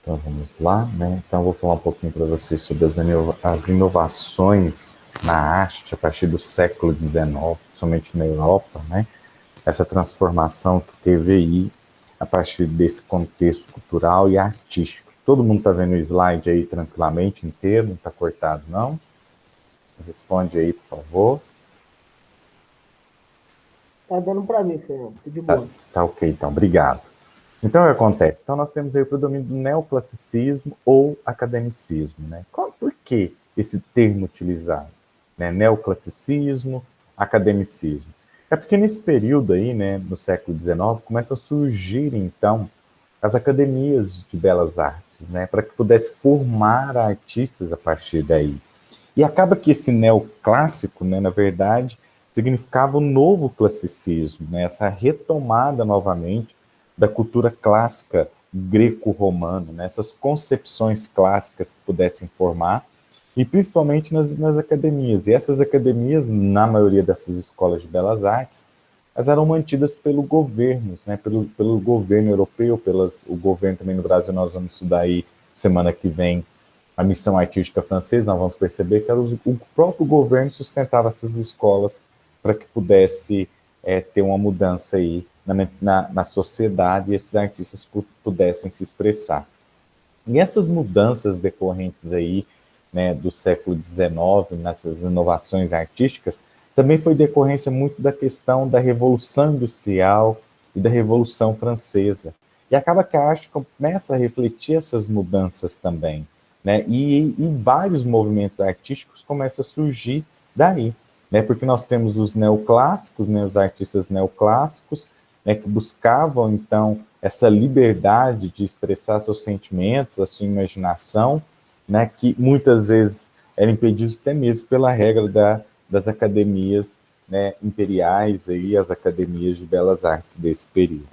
Então vamos lá, né? Então eu vou falar um pouquinho para vocês sobre as inovações na arte a partir do século XIX, somente na Europa, né? Essa transformação que teve aí a partir desse contexto cultural e artístico. Todo mundo está vendo o slide aí tranquilamente, inteiro, não está cortado, não? Responde aí, por favor. Tá dando para mim, Fernando. Tudo de Tá, boa. tá ok, então, obrigado. Então, o que acontece? Então, nós temos aí o predomínio do neoclassicismo ou academicismo, né? Por que esse termo utilizado? Né? Neoclassicismo, academicismo. É porque nesse período aí, né, no século XIX, começam a surgir, então, as academias de belas artes, né, para que pudesse formar artistas a partir daí. E acaba que esse neoclássico, né, na verdade, significava o novo classicismo, né, essa retomada novamente da cultura clássica greco-romana, né, essas concepções clássicas que pudessem formar, e principalmente nas academias. E essas academias, na maioria dessas escolas de belas artes, elas eram mantidas pelo governo, né, pelo governo europeu, o governo também no Brasil. Nós vamos estudar aí semana que vem a missão artística francesa. Nós vamos perceber que o próprio governo sustentava essas escolas para que pudesse ter uma mudança aí na sociedade e esses artistas pudessem se expressar. E essas mudanças decorrentes aí, né, do século XIX, nessas inovações artísticas, também foi decorrência muito da questão da Revolução Industrial e da Revolução Francesa. E acaba que a arte começa a refletir essas mudanças também, né? E vários movimentos artísticos começam a surgir daí, né? Porque nós temos os neoclássicos, né, os artistas neoclássicos, né, que buscavam, então, essa liberdade de expressar seus sentimentos, a sua imaginação, né, que muitas vezes eram impedidos até mesmo pela regra das academias, né, imperiais, aí, as academias de belas artes desse período.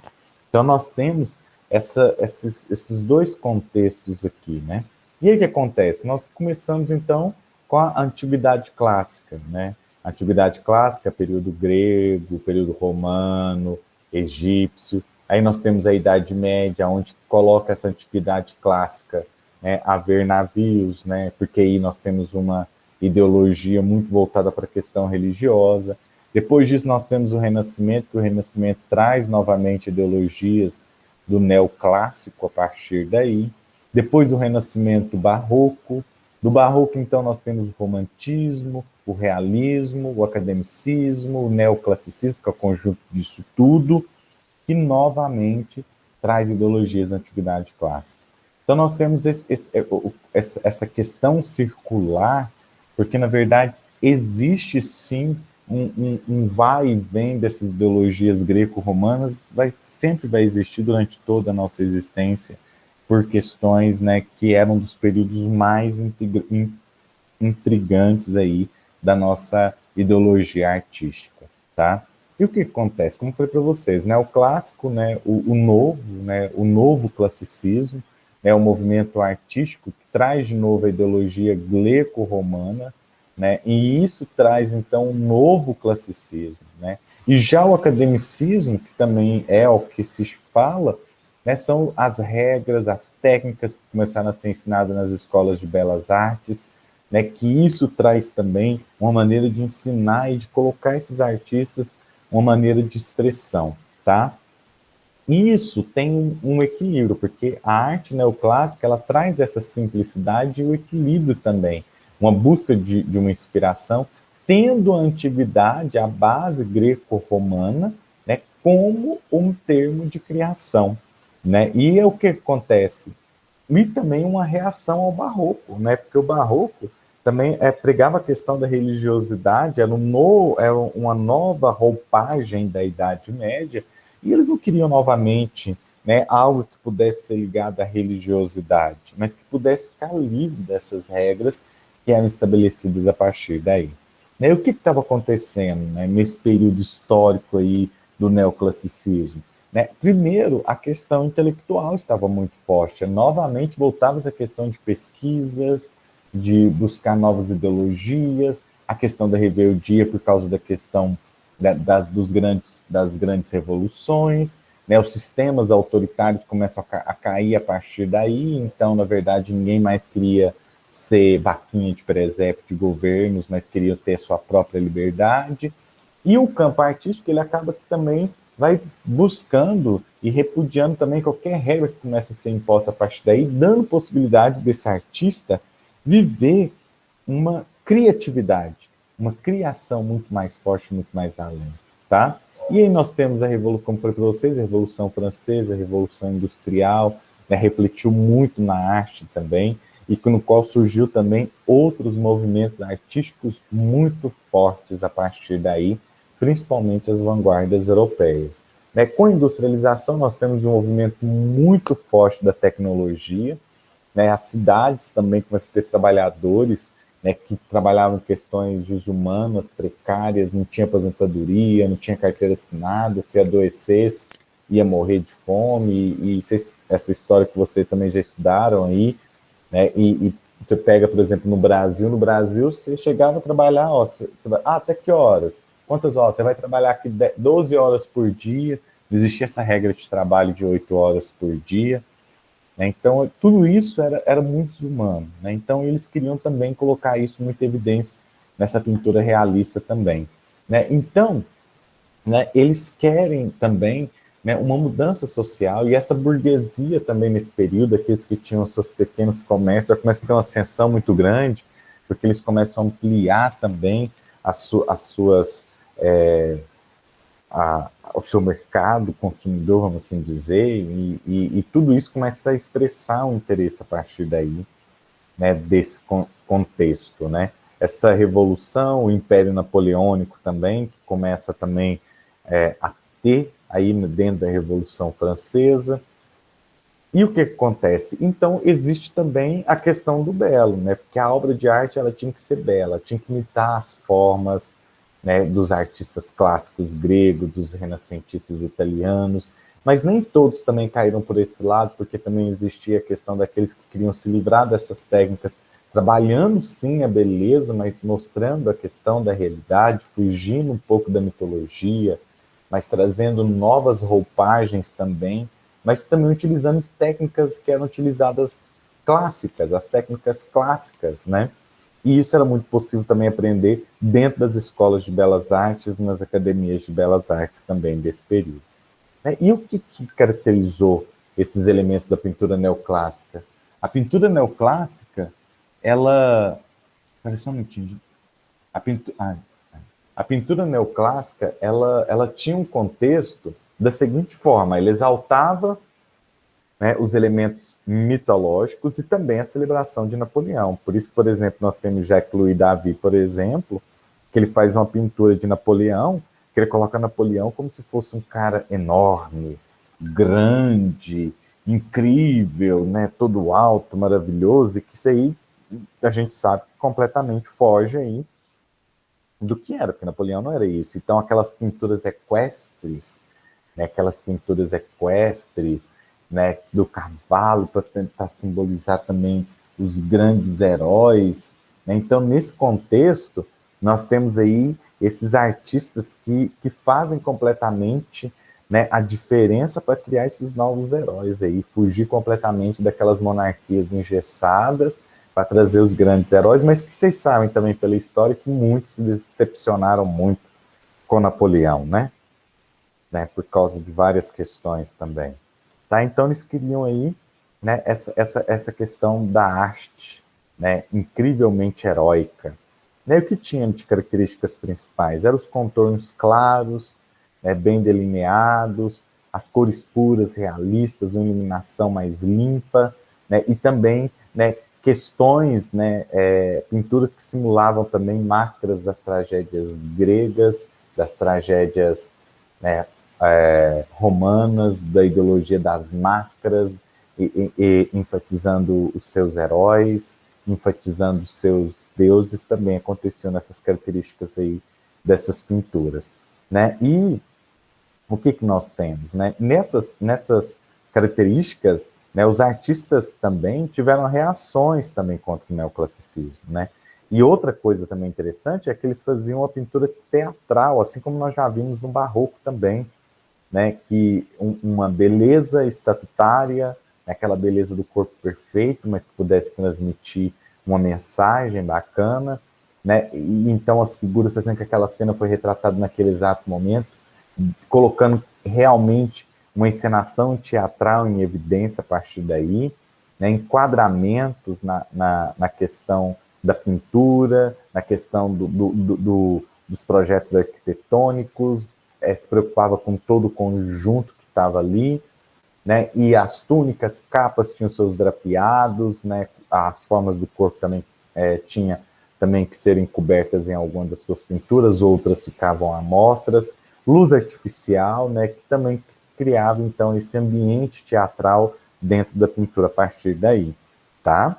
Então, nós temos esses dois contextos aqui, né? E aí o que acontece? Nós começamos, então, com a antiguidade clássica, né? Antiguidade clássica, período grego, período romano, egípcio. Aí nós temos a Idade Média, onde coloca essa antiguidade clássica, né, a ver navios, né? Porque aí nós temos uma ideologia muito voltada para a questão religiosa. Depois disso, nós temos o Renascimento, que o Renascimento traz novamente ideologias do neoclássico a partir daí. Depois, o Renascimento Barroco. Do Barroco, então, nós temos o Romantismo, o Realismo, o Academicismo, o Neoclassicismo, que é o conjunto disso tudo, que novamente traz ideologias da antiguidade clássica. Então, nós temos essa questão circular, porque, na verdade, existe sim um vai e vem dessas ideologias greco-romanas, sempre vai existir durante toda a nossa existência, por questões, né, que eram dos períodos mais intrigantes aí da nossa ideologia artística, tá? E o que acontece? Como foi para vocês, né? O clássico, né? O novo, né? O novo classicismo, né? O movimento artístico que traz de novo a ideologia greco-romana, né? E isso traz então um novo classicismo, né? E já o academicismo, que também é o que se fala, né? São as regras, as técnicas que começaram a ser ensinadas nas escolas de belas artes, né, que isso traz também uma maneira de ensinar e de colocar esses artistas uma maneira de expressão, tá? E isso tem um equilíbrio, porque a arte neoclássica ela traz essa simplicidade e o equilíbrio também, uma busca de uma inspiração, tendo a antiguidade, a base greco-romana, né, como um termo de criação, né? E é o que acontece? E também uma reação ao barroco, né? Porque o barroco também pregava a questão da religiosidade, era uma nova roupagem da Idade Média, e eles não queriam novamente, né, algo que pudesse ser ligado à religiosidade, mas que pudesse ficar livre dessas regras que eram estabelecidas a partir daí. E o que estava acontecendo, né, nesse período histórico aí do neoclassicismo? Né? Primeiro, a questão intelectual estava muito forte. Novamente, voltava essa questão de pesquisas, de buscar novas ideologias, a questão da rebeldia por causa da questão das grandes revoluções, né, os sistemas autoritários começam a cair a partir daí, então, na verdade, ninguém mais queria ser vaquinha de presépio de governos, mas queria ter sua própria liberdade. E o campo artístico, ele acaba que também vai buscando e repudiando também qualquer regra que começa a ser imposta a partir daí, dando possibilidade desse artista viver uma criatividade, uma criação muito mais forte, muito mais além, tá? E aí nós temos a Revolução, como falei para vocês, a Revolução Francesa, a Revolução Industrial, né, refletiu muito na arte também, e no qual surgiu também outros movimentos artísticos muito fortes a partir daí, principalmente as vanguardas europeias. Né, com a industrialização, nós temos um movimento muito forte da tecnologia, né, as cidades também começam a ter trabalhadores, né, que trabalhavam em questões desumanas, precárias, não tinha aposentadoria, não tinha carteira assinada, se adoecesse, ia morrer de fome, e essa história que vocês também já estudaram aí, né, e você pega, por exemplo, no Brasil você chegava a trabalhar, ó, até que horas? Quantas horas? Você vai trabalhar aqui 12 horas por dia, não existia essa regra de trabalho de 8 horas por dia, né? Então, tudo isso era muito desumano. Né? Então, eles queriam também colocar isso muito em evidência nessa pintura realista também. Né? Então, né, eles querem também, né, uma mudança social, e essa burguesia também nesse período, aqueles que tinham seus pequenos comércios, começam a ter uma ascensão muito grande, porque eles começam a ampliar também as suas... ao seu mercado consumidor, vamos assim dizer, e tudo isso começa a expressar um interesse a partir daí, né, desse contexto, né? Essa revolução, o Império Napoleônico também, que começa também a ter aí dentro da Revolução Francesa. E o que acontece? Então, existe também a questão do belo, né? Porque a obra de arte ela tinha que ser bela, tinha que imitar as formas, né, dos artistas clássicos gregos, dos renascentistas italianos, mas nem todos também caíram por esse lado, porque também existia a questão daqueles que queriam se livrar dessas técnicas, trabalhando sim a beleza, mas mostrando a questão da realidade, fugindo um pouco da mitologia, mas trazendo novas roupagens também, mas também utilizando técnicas que eram utilizadas clássicas, as técnicas clássicas, né? E isso era muito possível também aprender dentro das escolas de belas artes, nas academias de belas artes também desse período. E o que caracterizou esses elementos da pintura neoclássica? A pintura neoclássica, ela... Espera só um minutinho. A pintura neoclássica, ela tinha um contexto da seguinte forma: ele exaltava, né, os elementos mitológicos e também a celebração de Napoleão. Por isso, por exemplo, nós temos Jacques-Louis David, por exemplo, que ele faz uma pintura de Napoleão, que ele coloca Napoleão como se fosse um cara enorme, grande, incrível, né, todo alto, maravilhoso, e que isso aí a gente sabe que completamente foge aí do que era, porque Napoleão não era isso. Então, aquelas pinturas equestres, né, do cavalo, para tentar simbolizar também os grandes heróis. Né? Então, nesse contexto, nós temos aí esses artistas que fazem completamente, né, a diferença para criar esses novos heróis aí, fugir completamente daquelas monarquias engessadas, para trazer os grandes heróis, mas que vocês sabem também pela história que muitos se decepcionaram muito com Napoleão, né? Por causa de várias questões também. Tá? Então, eles queriam aí, né, essa questão da arte, né, incrivelmente heróica. Né? O que tinha de características principais? Eram os contornos claros, né, bem delineados, as cores puras, realistas, uma iluminação mais limpa, né, e também, né, questões, né, pinturas que simulavam também máscaras das tragédias gregas, das tragédias, né, romanas, da ideologia das máscaras, e enfatizando os seus heróis, enfatizando os seus deuses, também aconteciam nessas características aí dessas pinturas. Né? E o que nós temos? Né? Nessas características, né, os artistas também tiveram reações também contra o neoclassicismo. Né? E outra coisa também interessante é que eles faziam uma pintura teatral, assim como nós já vimos no Barroco também. né, que uma beleza estatutária, aquela beleza do corpo perfeito, mas que pudesse transmitir uma mensagem bacana, né? E então as figuras, por exemplo, que aquela cena foi retratada naquele exato momento, colocando realmente uma encenação teatral em evidência a partir daí, né? Enquadramentos na questão da pintura, na questão dos projetos arquitetônicos, se preocupava com todo o conjunto que estava ali, né? E as túnicas, capas tinham seus drapeados, né? As formas do corpo também tinha também que serem cobertas em algumas das suas pinturas, outras ficavam à mostras, luz artificial, né? Que também criava então esse ambiente teatral dentro da pintura a partir daí, tá?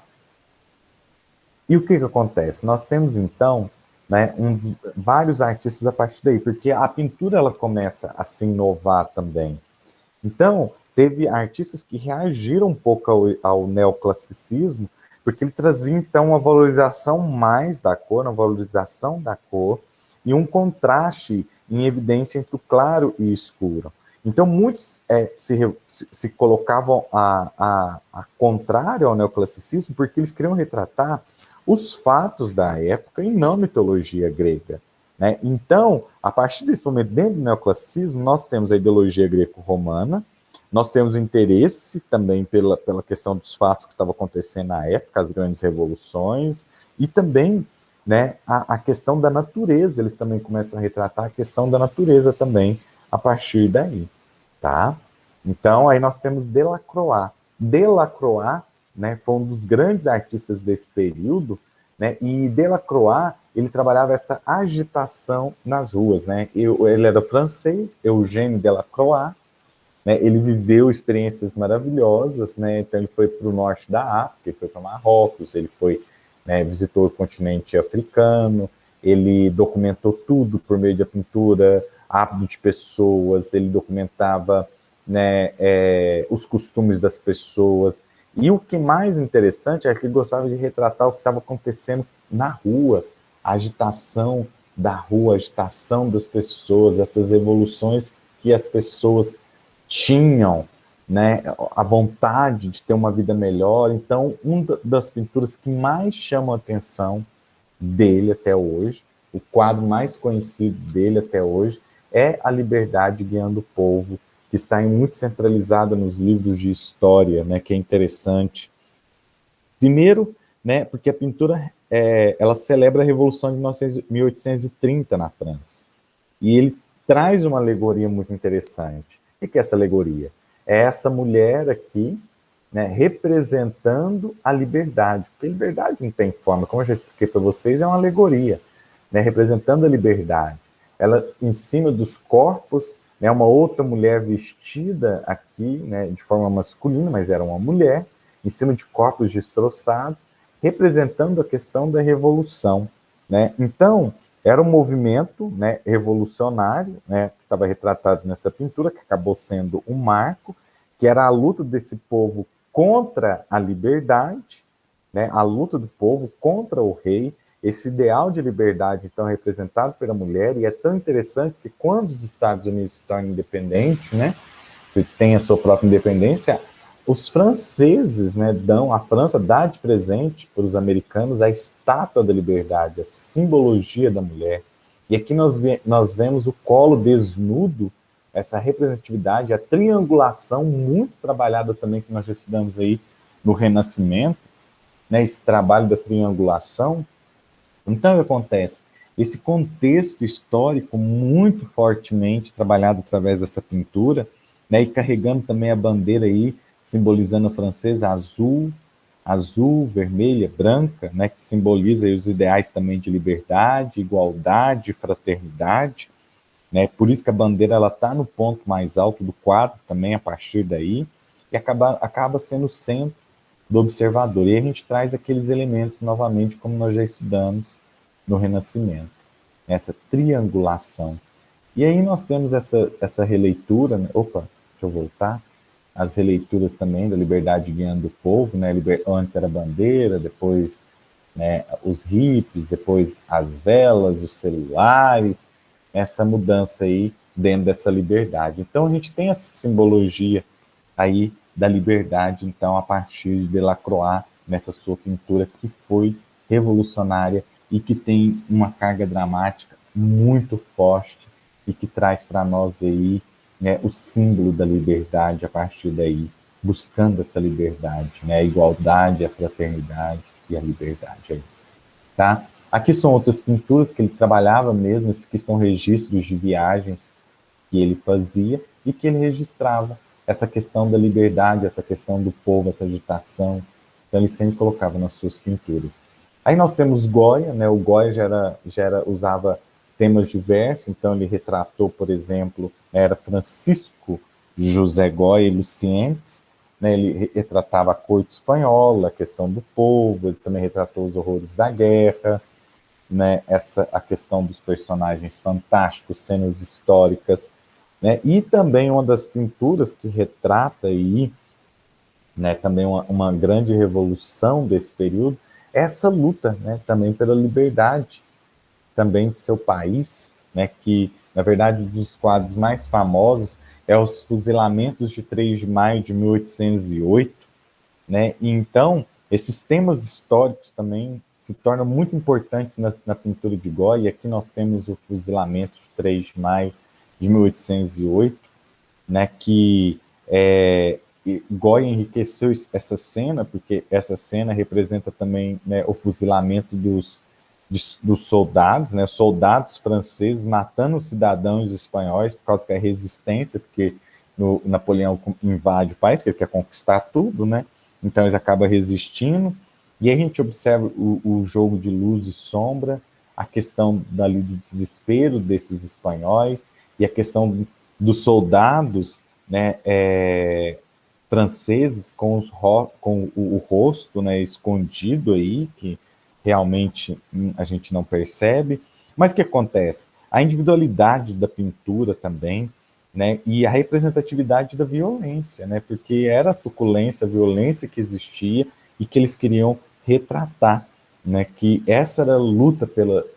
E o que acontece? Nós temos então, né, vários artistas a partir daí, porque a pintura ela começa a se inovar também. Então, teve artistas que reagiram um pouco ao neoclassicismo, porque ele trazia, então, uma valorização mais da cor, uma valorização da cor, e um contraste em evidência entre o claro e o escuro. Então, muitos se colocavam a contrário ao neoclassicismo, porque eles queriam retratar os fatos da época e não a mitologia grega. Né? Então, a partir desse momento, dentro do neoclassicismo, nós temos a ideologia greco-romana, nós temos interesse também pela questão dos fatos que estavam acontecendo na época, as grandes revoluções, e também, né, a questão da natureza, eles também começam a retratar a questão da natureza também a partir daí, tá? Então, aí nós temos Delacroix. Delacroix, né, foi um dos grandes artistas desse período, né, e Delacroix, ele trabalhava essa agitação nas ruas, né? Ele era francês, Eugène Delacroix, né? Ele viveu experiências maravilhosas, né? Então ele foi para o norte da África, ele foi para Marrocos, ele foi, né, visitou o continente africano, ele documentou tudo por meio da pintura, hábito de pessoas, ele documentava, né, os costumes das pessoas. E o que mais interessante é que ele gostava de retratar o que estava acontecendo na rua, a agitação da rua, a agitação das pessoas, essas evoluções que as pessoas tinham, né, a vontade de ter uma vida melhor. Então, uma das pinturas que mais chamam a atenção dele até hoje, o quadro mais conhecido dele até hoje, é A Liberdade Guiando o Povo, que está muito centralizada nos livros de história, né, que é interessante. Primeiro, né, porque a pintura ela celebra a Revolução de 1830 na França. E ele traz uma alegoria muito interessante. O que é essa alegoria? É essa mulher aqui, né, representando a liberdade. Porque a liberdade não tem forma, como eu já expliquei para vocês, é uma alegoria, né, representando a liberdade. Ela, em cima dos corpos, né, uma outra mulher vestida aqui, né, de forma masculina, mas era uma mulher, em cima de corpos destroçados, representando a questão da revolução, né? Então, era um movimento, né, revolucionário, né, que estava retratado nessa pintura, que acabou sendo um marco, que era a luta desse povo contra a liberdade, né, a luta do povo contra o rei, esse ideal de liberdade, então, representado pela mulher, e é tão interessante que quando os Estados Unidos se tornam independentes, né, você tem a sua própria independência, os franceses, né, a França dá de presente para os americanos a estátua da liberdade, a simbologia da mulher. E aqui nós vemos o colo desnudo, essa representatividade, a triangulação muito trabalhada também, que nós já estudamos aí no Renascimento, né, esse trabalho da triangulação. Então, o que acontece? Esse contexto histórico muito fortemente trabalhado através dessa pintura, né, e carregando também a bandeira aí, simbolizando a francesa azul, vermelha, branca, né, que simboliza aí os ideais também de liberdade, igualdade, fraternidade, né? Por isso que a bandeira ela está no ponto mais alto do quadro também a partir daí, e acaba sendo o centro do observador. E a gente traz aqueles elementos novamente, como nós já estudamos no Renascimento, essa triangulação. E aí nós temos essa releitura, né? Opa, deixa eu voltar. As releituras também da Liberdade Guiando o Povo, né? Antes era a bandeira, depois, né, os hippies, depois as velas, os celulares, essa mudança aí dentro dessa liberdade. Então, a gente tem essa simbologia aí da liberdade, então, a partir de Delacroix, nessa sua pintura que foi revolucionária e que tem uma carga dramática muito forte e que traz para nós aí, né, o símbolo da liberdade a partir daí, buscando essa liberdade, né, a igualdade, a fraternidade e a liberdade aí, tá? Aqui são outras pinturas que ele trabalhava mesmo, esses que são registros de viagens que ele fazia e que ele registrava essa questão da liberdade, essa questão do povo, essa agitação. Então ele sempre colocava nas suas pinturas. Aí nós temos Goya, né? O Goya usava temas diversos, então ele retratou, por exemplo, era Francisco José Goya e Lucientes, né? Ele retratava a corte espanhola, a questão do povo, ele também retratou os horrores da guerra, né? A questão dos personagens fantásticos, cenas históricas, né? E também uma das pinturas que retrata aí, né, também uma grande revolução desse período, é essa luta, né, também pela liberdade, também de seu país, né, que, na verdade, um dos quadros mais famosos é os fuzilamentos de 3 de maio de 1808, né, e então, esses temas históricos também se tornam muito importantes na pintura de Goya, e aqui nós temos o fuzilamento de 3 de maio de 1808, né, que Goya enriqueceu essa cena, porque essa cena representa também, né, o fuzilamento dos soldados, né, soldados franceses matando os cidadãos espanhóis por causa da resistência, porque Napoleão invade o país, que ele quer conquistar tudo, né, então eles acabam resistindo, e aí a gente observa o jogo de luz e sombra, a questão dali do desespero desses espanhóis, e a questão dos soldados, né, franceses com o rosto, né, escondido aí, que realmente a gente não percebe. Mas o que acontece? A individualidade da pintura também, né, e a representatividade da violência, né, porque era a truculência, a violência que existia e que eles queriam retratar, né, que essa era a luta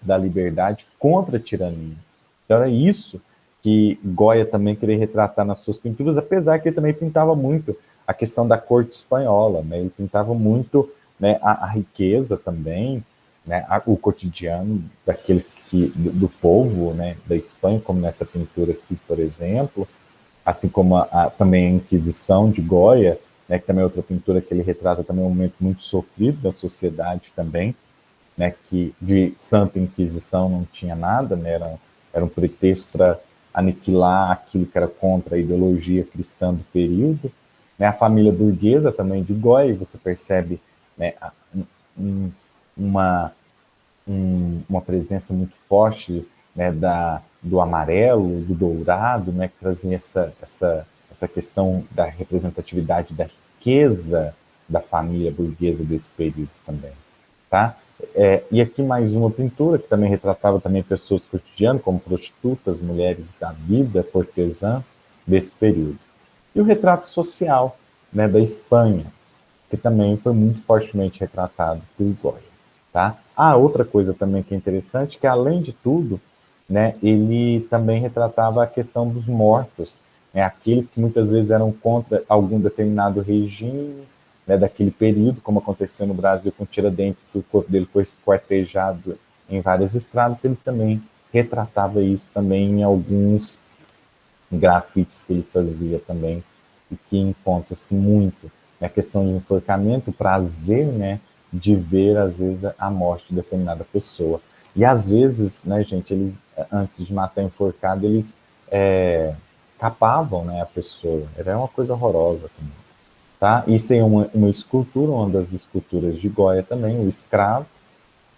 da liberdade contra a tirania. Então era isso que Goya também queria retratar nas suas pinturas, apesar que ele também pintava muito a questão da corte espanhola, né? Ele pintava muito, né, a riqueza também, né, o cotidiano do povo, né, da Espanha, como nessa pintura aqui, por exemplo, assim como também a Inquisição de Goya, né, que também é outra pintura que ele retrata também um momento muito sofrido da sociedade também, né, que de Santa Inquisição não tinha nada, né, era um pretexto para aniquilar aquilo que era contra a ideologia cristã do período, né, a família burguesa também de Goya, você percebe, né, uma, uma presença muito forte, né, do amarelo, do dourado, né, que trazia essa questão da representatividade da riqueza da família burguesa desse período também, tá? E aqui mais uma pintura que também retratava também pessoas cotidianas, como prostitutas, mulheres da vida, cortesãs desse período. E o retrato social, né, da Espanha, que também foi muito fortemente retratado por Goya, tá? Outra coisa também que é interessante, que além de tudo, né, ele também retratava a questão dos mortos, né, aqueles que muitas vezes eram contra algum determinado regime, né, daquele período, como aconteceu no Brasil com Tiradentes, que o corpo dele foi esquartejado em várias estradas, ele também retratava isso também em alguns grafites que ele fazia também, e que encontra-se muito a questão de enforcamento, o prazer, né, de ver, às vezes, a morte de determinada pessoa. E, às vezes, né, gente, eles, antes de matar enforcado, eles capavam, né, a pessoa. Era uma coisa horrorosa também. Tá? Isso é uma escultura, uma das esculturas de Goya também, o Escravo,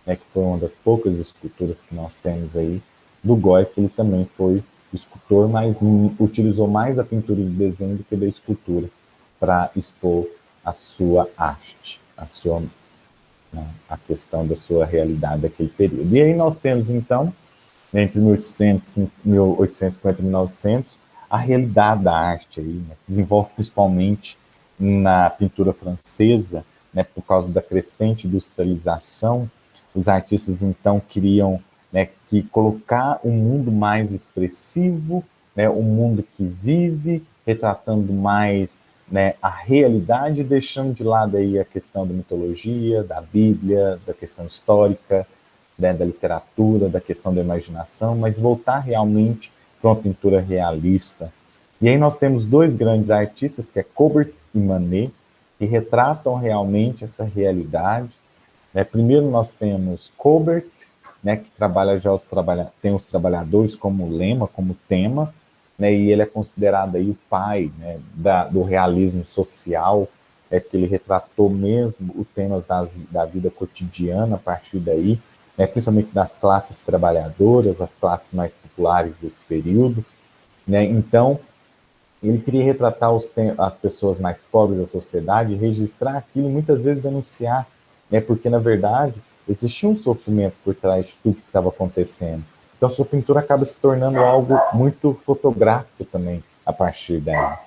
né, que foi uma das poucas esculturas que nós temos aí do Goya, que ele também foi escultor, mas utilizou mais da pintura de desenho do que da escultura para expor a sua arte, né, a questão da sua realidade daquele período. E aí nós temos, então, entre 1850 e 1900, a realidade da arte aí, né, desenvolve principalmente na pintura francesa, né, por causa da crescente industrialização. Os artistas então queriam, né, que colocar um mundo mais expressivo, né, o mundo que vive, retratando mais, né, a realidade, deixando de lado aí a questão da mitologia, da Bíblia, da questão histórica, né, da literatura, da questão da imaginação, mas voltar realmente para uma pintura realista. E aí nós temos dois grandes artistas, que é Courbet e Manet, que retratam realmente essa realidade. Né? Primeiro nós temos Courbet, né, que trabalha já tem os trabalhadores como lema, como tema, né, e ele é considerado aí o pai, né, do realismo social, que ele retratou mesmo os temas da vida cotidiana a partir daí, né, principalmente das classes trabalhadoras, as classes mais populares desse período. Né? Então, ele queria retratar as pessoas mais pobres da sociedade, registrar aquilo e muitas vezes denunciar, né? Porque, na verdade, existia um sofrimento por trás de tudo que estava acontecendo. Então, sua pintura acaba se tornando algo muito fotográfico também, a partir dela.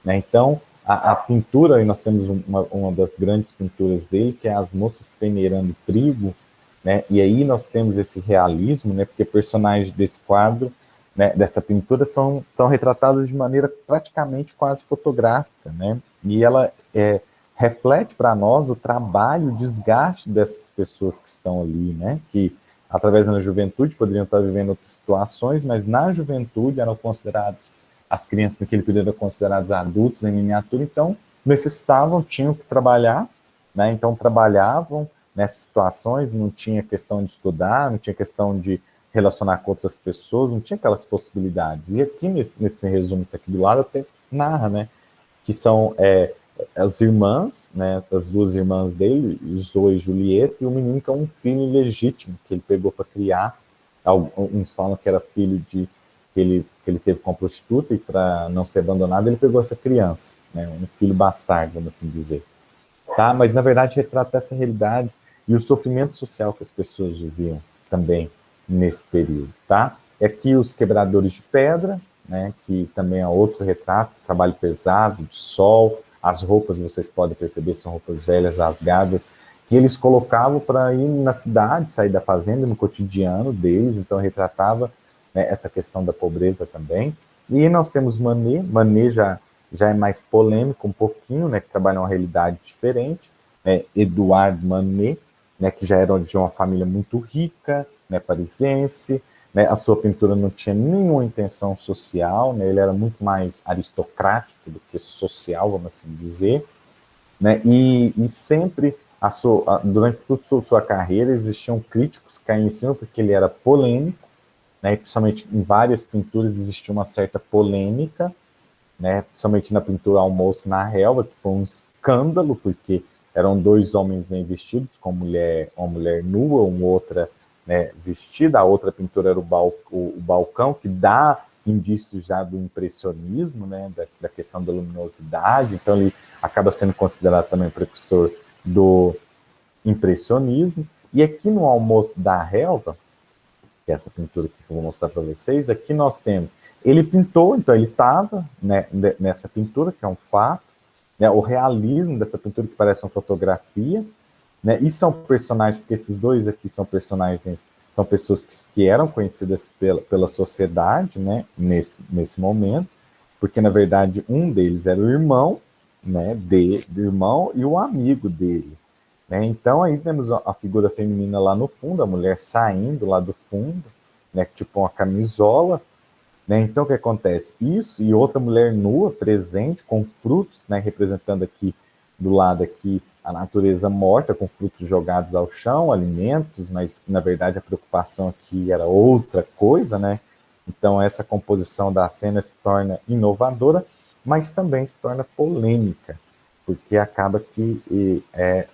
Né? Então, a pintura, e nós temos uma das grandes pinturas dele, que é As Moças Peneirando Trigo, né? E aí nós temos esse realismo, né? Porque personagens desse quadro, né, dessa pintura são retratados de maneira praticamente quase fotográfica, né? E ela reflete para nós o trabalho, o desgaste dessas pessoas que estão ali, né? Que através da juventude poderiam estar vivendo outras situações, mas na juventude eram considerados, as crianças naquele período eram considerados adultos em miniatura, então necessitavam, tinham que trabalhar, né? Então trabalhavam nessas situações, não tinha questão de estudar, não tinha questão de relacionar com outras pessoas, não tinha aquelas possibilidades. E aqui nesse resumo que está aqui do lado até narra, né, que são as irmãs, né, as duas irmãs dele, Zoe e Julieta, e o menino que é um filho ilegítimo que ele pegou para criar. Alguns falam que era filho que ele teve com a prostituta, e para não ser abandonado ele pegou essa criança, né, um filho bastardo, vamos assim dizer. Tá? Mas na verdade retrata essa realidade e o sofrimento social que as pessoas viviam também nesse período, tá? E aqui os quebradores de pedra, né, que também é outro retrato, trabalho pesado, de sol, as roupas, vocês podem perceber, são roupas velhas, rasgadas, que eles colocavam para ir na cidade, sair da fazenda, no cotidiano deles, então retratava, né, essa questão da pobreza também. E nós temos Manet já é mais polêmico um pouquinho, né, que trabalha uma realidade diferente, né, Edouard Manet, né, que já era de uma família muito rica, né, parisiense, né, a sua pintura não tinha nenhuma intenção social, né, ele era muito mais aristocrático do que social, vamos assim dizer, né, e sempre, durante toda a sua carreira, existiam críticos que caíam em cima porque ele era polêmico, né, e principalmente em várias pinturas existia uma certa polêmica, né, principalmente na pintura Almoço na Relva, que foi um escândalo, porque eram dois homens bem vestidos, com uma mulher nua, uma outra, né, vestida, a outra pintura era o balcão, que dá indícios já do impressionismo, né, da questão da luminosidade, então ele acaba sendo considerado também precursor do impressionismo. E aqui no Almoço da Relva, que é essa pintura aqui que eu vou mostrar para vocês, aqui nós temos, ele pintou, então ele estava, né, nessa pintura, que é um fato, né, o realismo dessa pintura que parece uma fotografia, né, e são personagens, porque esses dois aqui são personagens, são pessoas que eram conhecidas pela sociedade, né, nesse momento, porque na verdade um deles era o irmão, né, do irmão e o amigo dele. Né? Então aí temos a figura feminina lá no fundo, a mulher saindo lá do fundo, né, tipo uma camisola. Né? Então o que acontece? Isso e outra mulher nua, presente, com frutos, né, representando aqui do lado aqui a natureza morta, com frutos jogados ao chão, alimentos, mas na verdade a preocupação aqui era outra coisa, né? Então essa composição da cena se torna inovadora, mas também se torna polêmica, porque acaba que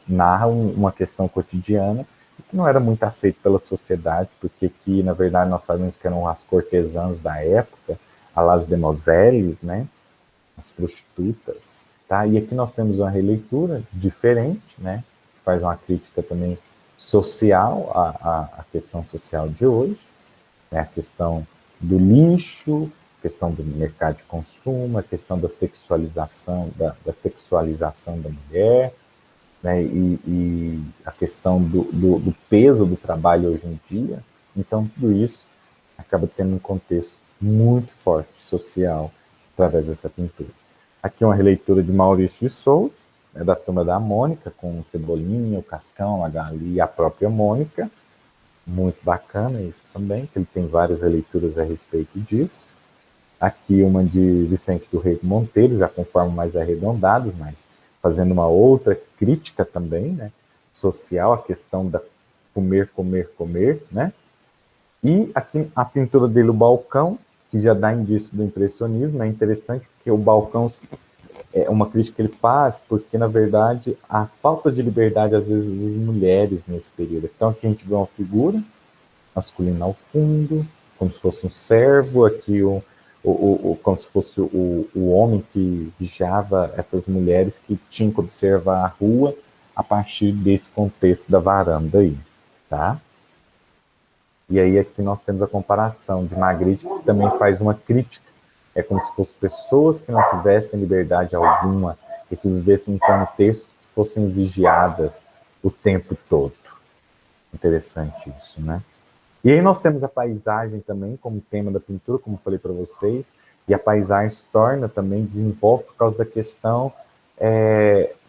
narra uma questão cotidiana que não era muito aceito pela sociedade, porque aqui, na verdade, nós sabemos que eram as cortesãs da época, as demoiselles, né, as prostitutas, tá? E aqui nós temos uma releitura diferente, né, que faz uma crítica também social à questão social de hoje, né, a questão do lixo, a questão do mercado de consumo, a questão da sexualização da mulher, né, e a questão do peso do trabalho hoje em dia. Então, tudo isso acaba tendo um contexto muito forte, social, através dessa pintura. Aqui uma releitura de Maurício de Souza, né, da Turma da Mônica, com o Cebolinha, o Cascão, a Gali e a própria Mônica. Muito bacana isso também, que ele tem várias releituras a respeito disso. Aqui uma de Vicente do Rego Monteiro, já com formas mais arredondadas, mas fazendo uma outra crítica também, né, social, a questão da comer, comer, comer, né? E aqui a pintura dele, o balcão, que já dá indício do impressionismo, é interessante porque o balcão é uma crítica que ele faz, porque na verdade a falta de liberdade às vezes das mulheres nesse período. Então aqui a gente vê uma figura masculina ao fundo, como se fosse um servo, aqui como se fosse o homem que vigiava essas mulheres que tinham que observar a rua a partir desse contexto da varanda aí, tá? E aí aqui nós temos a comparação de Magritte, que também faz uma crítica. É como se fossem pessoas que não tivessem liberdade alguma e que vivessem um contexto que fossem vigiadas o tempo todo. Interessante isso, né? E aí nós temos a paisagem também como tema da pintura, como falei para vocês, e a paisagem se torna também, desenvolve por causa da questão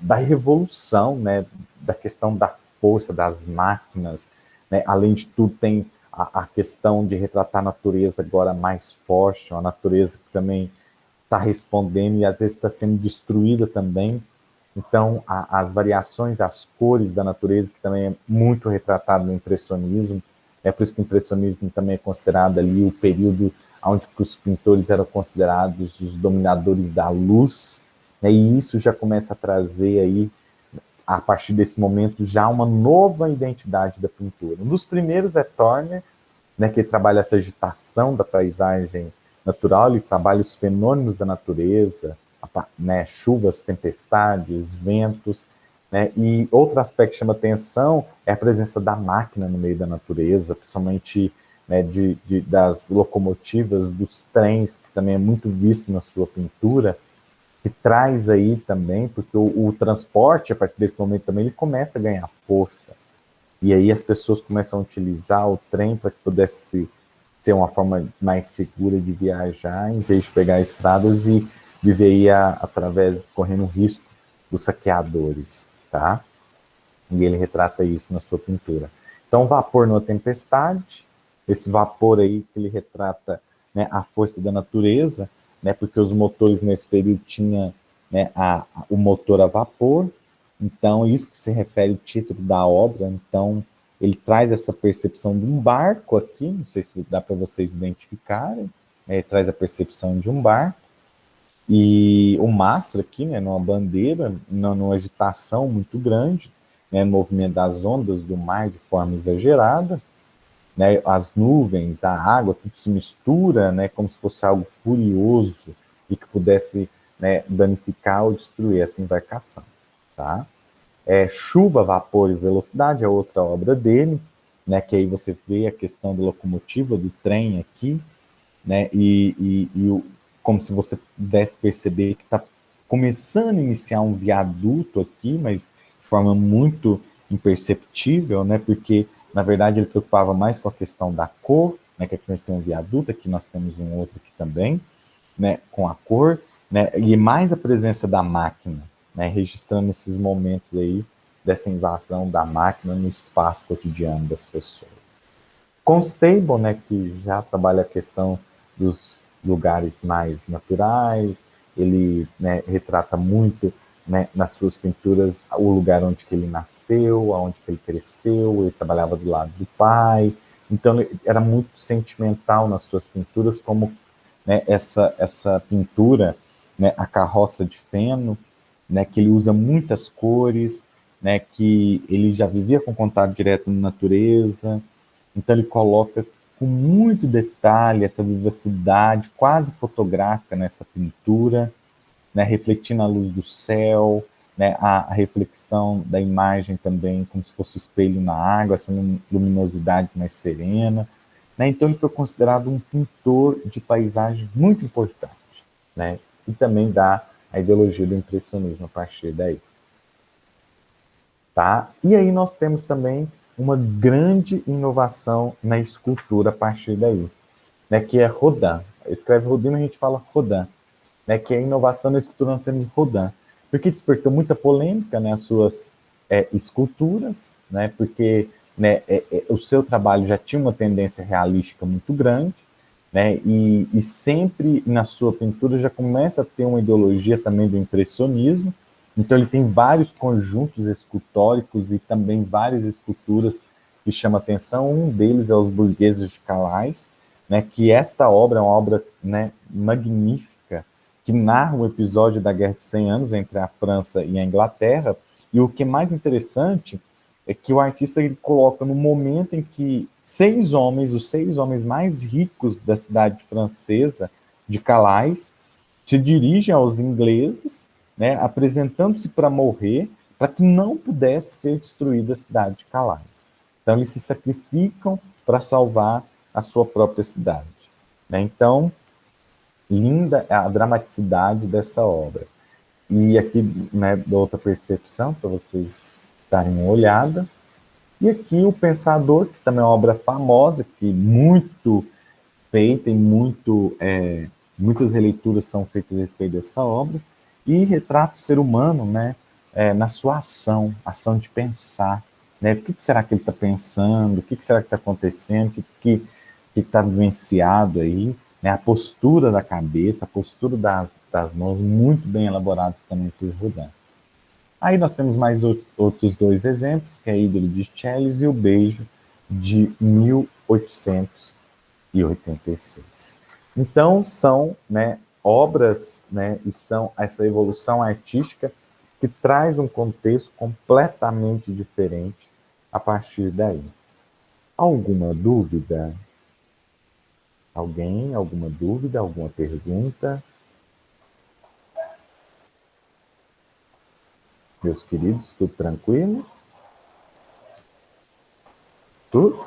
da revolução, né? Da questão da força das máquinas, né? Além de tudo tem a questão de retratar a natureza agora mais forte, uma natureza que também está respondendo e às vezes está sendo destruída também. Então, as variações, as cores da natureza, que também é muito retratado no impressionismo. É por isso que o impressionismo também é considerado ali o período onde os pintores eram considerados os dominadores da luz, né? E isso já começa a trazer aí, a partir desse momento, já uma nova identidade da pintura. Um dos primeiros é Turner, né, que trabalha essa agitação da paisagem natural, ele trabalha os fenômenos da natureza, né, chuvas, tempestades, ventos, né, e outro aspecto que chama atenção é a presença da máquina no meio da natureza, principalmente, né, das locomotivas, dos trens, que também é muito visto na sua pintura, que traz aí também, porque o transporte, a partir desse momento também, ele começa a ganhar força. E aí as pessoas começam a utilizar o trem para que pudesse ser uma forma mais segura de viajar, em vez de pegar estradas e viver aí através, correndo o risco dos saqueadores, tá? E ele retrata isso na sua pintura. Então, vapor numa tempestade, esse vapor aí que ele retrata, né, a força da natureza, né, porque os motores nesse período tinham, né, o motor a vapor, então isso que se refere ao título da obra. Então ele traz essa percepção de um barco aqui, não sei se dá para vocês identificarem, né, ele traz a percepção de um barco, e o mastro aqui, né, numa bandeira, numa agitação muito grande, né, movimento das ondas do mar de forma exagerada, né, as nuvens, a água, tudo se mistura, né, como se fosse algo furioso e que pudesse, né, danificar ou destruir essa embarcação, tá? Chuva, Vapor e Velocidade é outra obra dele, né, que aí você vê a questão da locomotiva, do trem aqui, né, como se você pudesse perceber que está começando a iniciar um viaduto aqui, mas de forma muito imperceptível, né, porque, na verdade, ele preocupava mais com a questão da cor, né, que aqui a gente tem um viaduto, aqui nós temos um outro aqui também, né, com a cor, né, e mais a presença da máquina, né, registrando esses momentos aí dessa invasão da máquina no espaço cotidiano das pessoas. Constable, né, que já trabalha a questão dos lugares mais naturais, ele, né, retrata muito, né, nas suas pinturas o lugar onde que ele nasceu, onde que ele cresceu, ele trabalhava do lado do pai, então ele era muito sentimental nas suas pinturas, como, né, essa pintura, né, a Carroça de Feno, né, que ele usa muitas cores, né, que ele já vivia com contato direto na natureza, então ele coloca com muito detalhe essa vivacidade quase fotográfica nessa pintura, né, refletindo a luz do céu, né, a reflexão da imagem também como se fosse espelho na água, essa luminosidade mais serena, né? Então ele foi considerado um pintor de paisagens muito importante, né? E também dá a ideologia do impressionismo a partir daí. Tá? E aí nós temos também uma grande inovação na escultura a partir daí, né, que é Rodin. escreve Rodin, a gente fala Rodin, né, que é a inovação na escultura nós temos Rodin, porque despertou muita polêmica, né, as suas esculturas, né, porque né, o seu trabalho já tinha uma tendência realística muito grande, né, e sempre na sua pintura já começa a ter uma ideologia também do impressionismo, então ele tem vários conjuntos escultóricos e também várias esculturas que chamam atenção, um deles é Os Burgueses de Calais, né, que esta obra é uma obra, né, magnífica, que narra um episódio da Guerra de 100 Anos entre a França e a Inglaterra, e o que é mais interessante é que o artista ele coloca no momento em que os 6 homens mais ricos da cidade francesa de Calais, se dirigem aos ingleses, né, apresentando-se para morrer, para que não pudesse ser destruída a cidade de Calais. Então, eles se sacrificam para salvar a sua própria cidade. Né? Então, linda a dramaticidade dessa obra. E aqui, né, outra percepção, para vocês darem uma olhada. E aqui o Pensador, que também é uma obra famosa, que muito feita e muitas releituras são feitas a respeito dessa obra, e retrata o ser humano, né, na sua ação de pensar, né, o que será que ele está pensando, o que será que está acontecendo, o que está vivenciado aí, né, a postura da cabeça, a postura das mãos, muito bem elaboradas também por Rodin. Aí nós temos mais outros 2 exemplos, que é a Ídolo de Chelles e o Beijo, de 1886. Então, são, né, obras, né, e são essa evolução artística que traz um contexto completamente diferente a partir daí. Alguma dúvida? Alguém? Alguma dúvida? Alguma pergunta? Meus queridos, tudo tranquilo? Tudo?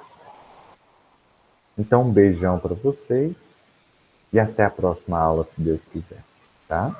Então, um beijão para vocês e até a próxima aula, se Deus quiser, tá?